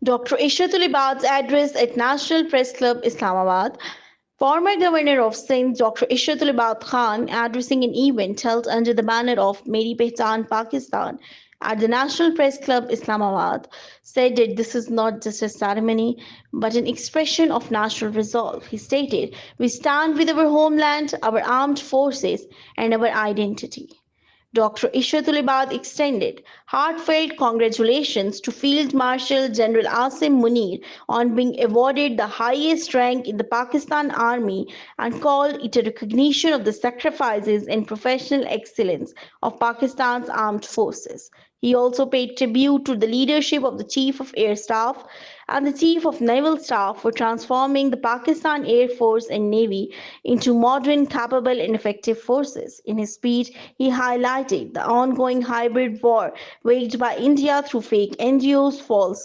Dr. Ishratul Ibad's address at National Press Club, Islamabad. Former Governor of Sindh Dr. Ishratul Ibad Khan, addressing an event held under the banner of Mery, Pehchan, Pakistan at the National Press Club, Islamabad, said that this is not just a ceremony but an expression of national resolve. He stated, "We stand with our homeland, our armed forces, and our identity." Dr. Ishratul Ibad extended heartfelt congratulations to Field Marshal General Asim Munir on being awarded the highest rank in the Pakistan Army and called it a recognition of the sacrifices and professional excellence of Pakistan's armed forces. He also paid tribute to the leadership of the Chief of Air Staff and the Chief of Naval Staff for transforming the Pakistan Air Force and Navy into modern, capable, and effective forces. In his speech, he highlighted the ongoing hybrid war waged by India through fake NGOs, false